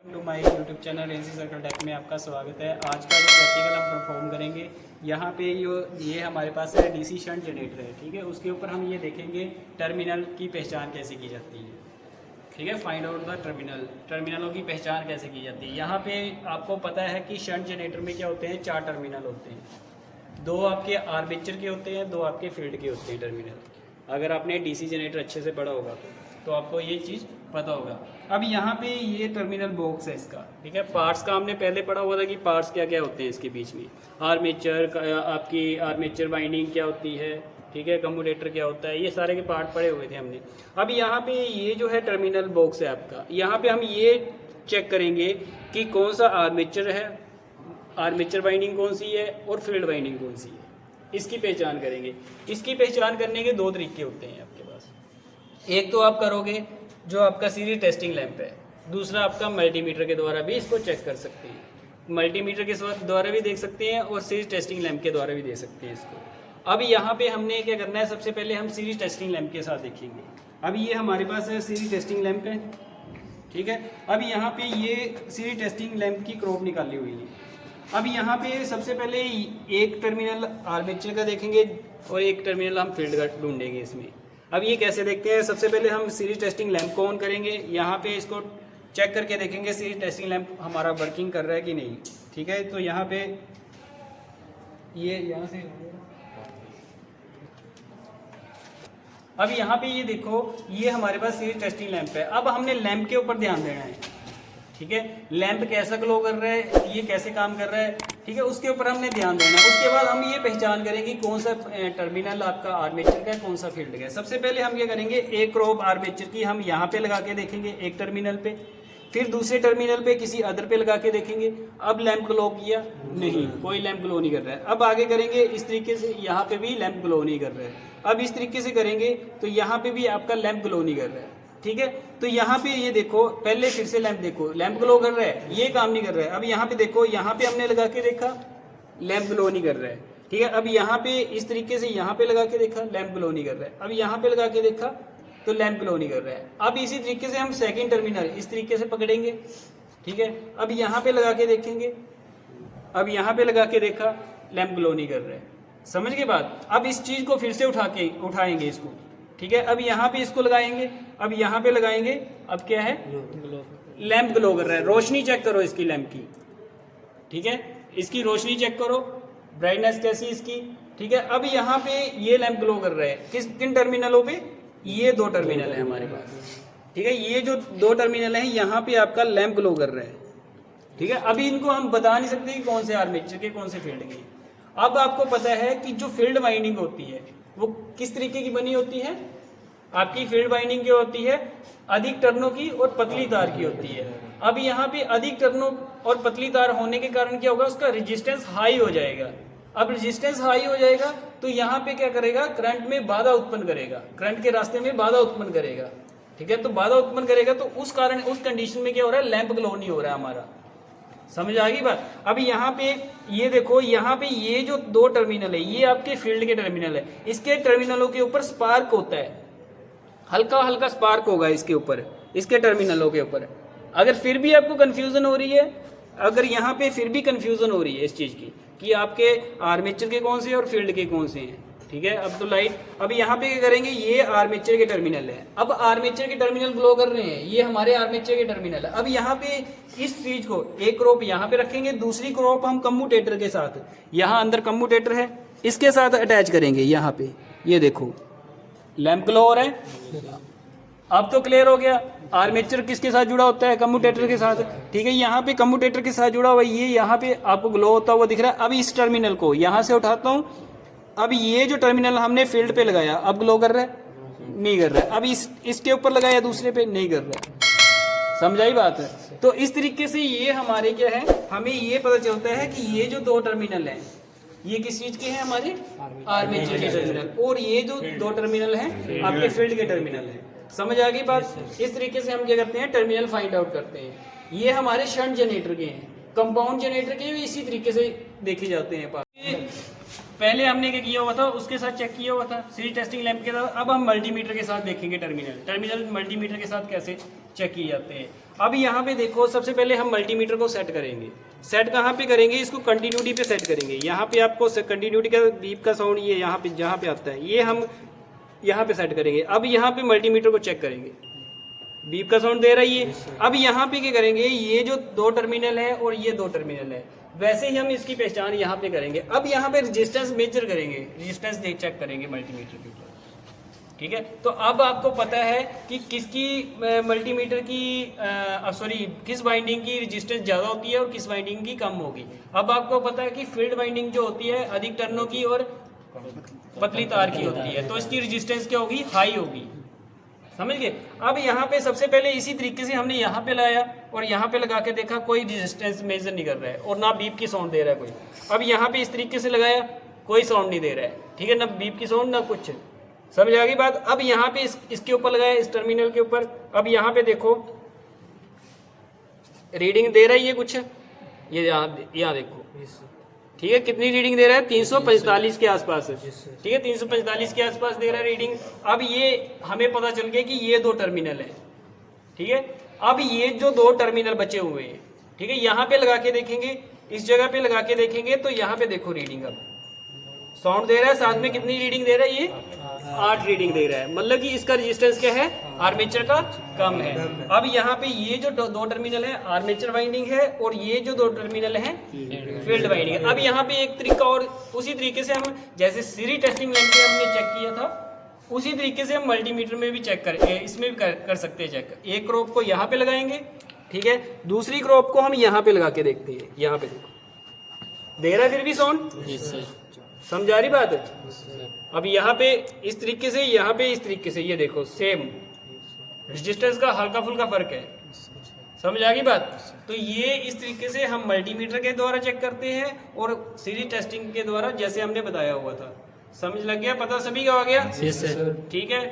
To my YouTube channel NC Circle Tech में आपका स्वागत है। आज का जो प्रैक्टिकल हम परफॉर्म करेंगे, यहाँ पे ये हमारे पास है डीसी शंट जनरेटर है, ठीक है। उसके ऊपर हम ये देखेंगे टर्मिनल की पहचान कैसे की जाती है, ठीक है। फाइंड आउट द टर्मिनलों की पहचान कैसे की जाती है। यहाँ पे आपको पता है कि शंट जनरेटर में क्या होते हैं, 4 टर्मिनल होते हैं। 2 आपके आर्मेचर के होते हैं, 2 आपके फील्ड के होते हैं टर्मिनल। अगर आपने डीसी जनरेटर अच्छे से पढ़ा होगा तो आपको ये चीज़ पता होगा। अब यहाँ पे ये टर्मिनल बॉक्स है इसका, ठीक है। पार्ट्स का हमने पहले पढ़ा हुआ था कि पार्ट्स क्या क्या होते हैं इसके बीच में। आर्मेचर, आपकी आर्मेचर वाइंडिंग क्या होती है, ठीक है। कम्यूटेटर क्या होता है, ये सारे के पार्ट पढ़े हुए थे हमने। अब यहाँ पे ये जो है टर्मिनल बॉक्स है आपका, यहाँ पे हम ये चेक करेंगे कि कौन सा आर्मेचर है, आर्मेचर वाइंडिंग कौन सी है और फील्ड वाइंडिंग कौन सी है, इसकी पहचान करेंगे। इसकी पहचान करने के 2 तरीके होते हैं आपके पास। एक तो आप करोगे जो आपका सीरीज टेस्टिंग लैंप है, दूसरा आपका मल्टीमीटर के द्वारा भी इसको चेक कर सकते हैं। मल्टीमीटर के द्वारा भी देख सकते हैं और सीरीज टेस्टिंग लैंप के द्वारा भी देख सकते हैं इसको। अब यहाँ पे हमने क्या करना है, सबसे पहले हम सीरीज टेस्टिंग लैंप के साथ देखेंगे। अब ये हमारे पास है सीरीज टेस्टिंग लैंप है, ठीक है। अब यहाँ पे ये सीरीज टेस्टिंग लैंप की क्रोप निकाली हुई है। अब यहाँ पे सबसे पहले एक टर्मिनल आर्मेचर का देखेंगे और एक टर्मिनल हम फील्ड का ढूंढेंगे इसमें। अब ये कैसे देखते हैं, सबसे पहले हम सीरीज टेस्टिंग लैंप को ऑन करेंगे। यहाँ पे इसको चेक करके देखेंगे सीरीज टेस्टिंग लैंप हमारा वर्किंग कर रहा है कि नहीं, ठीक है। तो यहाँ पे ये यहाँ से अब यहाँ पे ये देखो, ये हमारे पास सीरीज टेस्टिंग लैंप है। अब हमने लैंप के ऊपर ध्यान देना है, ठीक है। लैंप कैसा ग्लो कर रहा है, ये कैसे काम कर रहा है, ठीक है, उसके ऊपर हमने ध्यान देना है। उसके बाद हम ये पहचान करेंगे कौन सा टर्मिनल आपका आर्मेचर का है, कौन सा फील्ड का है। सबसे पहले हम क्या करेंगे, एक रोब आर्मेचर की हम यहाँ पे लगा के देखेंगे एक टर्मिनल पे, फिर दूसरे टर्मिनल पे किसी अदर पे लगा के देखेंगे। अब लैंप ग्लो किया नहीं, कोई लैंप ग्लो नहीं कर रहा है। अब आगे करेंगे इस तरीके से, यहाँ पे भी लैंप ग्लो नहीं कर रहा है। अब इस तरीके से करेंगे तो यहाँ पे भी आपका लैंप ग्लो नहीं कर रहा है, ठीक है। तो यहाँ पे ये देखो, पहले फिर से लैंप देखो, लैंप ग्लो कर रहा है, ये काम नहीं कर रहा है। अब यहाँ पे देखो, यहाँ पे हमने लगा के देखा, लैंप ग्लो नहीं कर रहा है, ठीक है। अब यहाँ पे इस तरीके से यहाँ पे लगा के देखा, लैंप ग्लो नहीं कर रहा है। अब यहाँ पे लगा के देखा तो लैंप ग्लो नहीं कर रहा है। अब इसी तरीके से हम सेकंड टर्मिनल इस तरीके से पकड़ेंगे, ठीक है। अब यहाँ पे लगा के देखेंगे, अब यहाँ पे लगा के देखा, लैंप ग्लो नहीं कर रहा है। समझ के बात। अब इस चीज को फिर से उठाएंगे इसको, ठीक है। अब यहाँ पे इसको लगाएंगे, अब यहाँ पे लगाएंगे, अब क्या है, लैंप ग्लो कर रहा है। रोशनी चेक करो इसकी लैंप की, ठीक है। इसकी रोशनी चेक करो, ब्राइटनेस कैसी इसकी, ठीक है। अब यहाँ पे ये लैंप ग्लो कर रहा है, किन टर्मिनलों पे, ये 2 टर्मिनल है हमारे पास, ठीक है। ये जो 2 टर्मिनल है, यहाँ पे आपका लैंप ग्लो कर रहा है, ठीक है। अभी इनको हम बता नहीं सकते कि कौन से आर्मेचर के कौन से फील्ड के। अब आपको पता है कि जो फील्ड वाइंडिंग होती है वो किस तरीके की बनी होती है। आपकी फील्ड वाइंडिंग क्या होती है, अधिक टर्नों की और पतली तार की होती है। अब यहाँ पे अधिक टर्नों और पतली तार होने के कारण क्या होगा, उसका रेजिस्टेंस हाई हो जाएगा। अब रेजिस्टेंस हाई हो जाएगा तो यहाँ पे क्या करेगा, करंट में बाधा उत्पन्न करेगा, करंट के रास्ते में बाधा उत्पन्न करेगा, ठीक है। तो बाधा उत्पन्न करेगा तो उस कारण, उस कंडीशन में क्या हो रहा है, लैंप ग्लो नहीं हो रहा है हमारा। समझ आ गई बात। अब यहाँ पे ये देखो, यहाँ पे ये जो 2 टर्मिनल है, ये आपके फील्ड के टर्मिनल है। इसके टर्मिनलों के ऊपर स्पार्क होता है, हल्का हल्का स्पार्क होगा इसके ऊपर, इसके टर्मिनलों के ऊपर। अगर फिर भी आपको कंफ्यूजन हो रही है, अगर यहाँ पे फिर भी कंफ्यूजन हो रही है इस चीज की कि आपके आर्मेचर के कौन से और फील्ड के कौन से हैं, ठीक है। अब तो लाइट, अब यहाँ पे क्या करेंगे, ये आर्मेचर के टर्मिनल है। अब आर्मेचर के टर्मिनल ग्लो कर रहे हैं, ये हमारे आर्मेचर के टर्मिनल है। अब यहाँ पे इस चीज को, एक क्रोप यहाँ पे रखेंगे, दूसरी क्रोप हम कम्यूटेटर के साथ, यहाँ अंदर कम्यूटेटर है, इसके साथ अटैच करेंगे। यहाँ पे ये देखो, लैंप ग्लो हो रहा है। अब तो क्लियर हो गया, आर्मेचर किसके साथ जुड़ा होता है, कम्यूटेटर के साथ, ठीक है। यहाँ पे कम्यूटेटर के साथ जुड़ा हुआ, ये यहाँ पे आपको ग्लो होता हुआ दिख रहा है। अब इस टर्मिनल को यहाँ से उठाता हूँ, अब ये जो टर्मिनल हमने फील्ड पे लगाया, अब ग्लो कर रहा है, नहीं कर रहा है। अब इसके ऊपर लगाया दूसरे पे, नहीं कर रहा है। समझाई बात है। तो इस तरीके से ये हमारे क्या है, हमें ये पता चलता है कि ये जो 2 टर्मिनल है, ये किस चीज के हैं, हमारे आर्मेचर के टर्मिनल, और ये जो 2 टर्मिनल हैं आपके फील्ड के टर्मिनल है। समझ आ गई बात। इस तरीके से हम क्या करते हैं, टर्मिनल फाइंड आउट करते हैं। ये हमारे शंट जनरेटर के हैं। कंपाउंड जनरेटर के भी इसी तरीके से देखे जाते हैं। पहले हमने क्या किया हुआ था, उसके साथ चेक किया हुआ था सीरीज टेस्टिंग लैंप के साथ। अब हम मल्टीमीटर के साथ देखेंगे टर्मिनल मल्टीमीटर के साथ कैसे चेक किए जाते हैं। अब यहाँ पे देखो, सबसे पहले हम मल्टीमीटर को सेट करेंगे। सेट कहाँ पे करेंगे? इसको कंटिन्यूटी पे सेट करेंगे। यहाँ पे आपको कंटिन्यूटी का बीप का साउंड ये यहाँ पे जहाँ पे आता है, ये हम यहाँ पे सेट करेंगे। अब यहाँ पे मल्टीमीटर को चेक करेंगे, बीप का साउंड दे रही है। अब यहाँ पे क्या करेंगे, ये जो 2 टर्मिनल है और ये 2 टर्मिनल है, वैसे ही हम इसकी पहचान यहाँ पे करेंगे। अब यहाँ पे रेजिस्टेंस मेजर करेंगे, रेजिस्टेंस चेक करेंगे मल्टीमीटर के ऊपर, ठीक है। तो अब आपको पता है कि किसकी मल्टीमीटर की किस वाइंडिंग की रेजिस्टेंस ज़्यादा होती है और किस वाइंडिंग की कम होगी। अब आपको पता है कि फील्ड वाइंडिंग जो होती है अधिक टर्नों की और पतली तार की होती है, तो इसकी रेजिस्टेंस क्या होगी? हाई होगी, समझ गए। अब यहाँ पे सबसे पहले इसी तरीके से हमने यहाँ पे लाया और यहाँ पे लगा के देखा, कोई रेजिस्टेंस मेजर नहीं कर रहा है और ना बीप की साउंड दे रहा है कोई। अब यहाँ पे इस तरीके से लगाया, कोई साउंड नहीं दे रहा है, ठीक है, ना बीप की साउंड ना कुछ, समझ आ गई बात। अब यहाँ पे इसके ऊपर लगाया, इस टर्मिनल के ऊपर। अब यहाँ पे देखो रीडिंग दे रही है कुछ, ये यहाँ देखो, ठीक है, कितनी रीडिंग दे रहा है? 345 के आसपास है, ठीक है, 345 के आसपास दे रहा है रीडिंग। अब ये हमें पता चल गया कि ये 2 टर्मिनल है, ठीक है। अब ये जो 2 टर्मिनल बचे हुए हैं, ठीक है, यहाँ पे लगा के देखेंगे, इस जगह पे लगा के देखेंगे तो यहाँ पे देखो रीडिंग अब साउंड दे रहा है, साथ में कितनी रीडिंग दे रहा है? ये 8 रीडिंग दे रहा है, मतलब कि इसका रेजिस्टेंस क्या है? आर्मेचर का कम है। अब यहाँ पे ये जो 2 टर्मिनल है आर्मेचर वाइंडिंग है और ये जो 2 टर्मिनल है फील्ड वाइंडिंग है। अब यहाँ पे एक तरीका और, उसी तरीके से हम जैसे सीरीज टेस्टिंग लैंप पे हमने चेक किया था, उसी तरीके से हम मल्टीमीटर में भी चेक इसमें भी कर सकते हैं चेक। एक क्रोप को यहाँ पे लगाएंगे, ठीक है, दूसरी क्रोप को हम यहाँ पे लगा के देखते हैं। यहाँ पे देखो दे रहा है फिर भी साउंड, समझ आ रही बात है? अब यहाँ पे इस तरीके से, यहाँ पे इस तरीके से, ये देखो सेम रेजिस्टेंस का हल्का फुल्का फर्क है, समझ आ गई बात। तो ये इस तरीके से हम मल्टीमीटर के द्वारा चेक करते हैं और सीरीज टेस्टिंग के द्वारा, जैसे हमने बताया हुआ था। समझ लग गया? पता सभी का आ गया? ठीक है।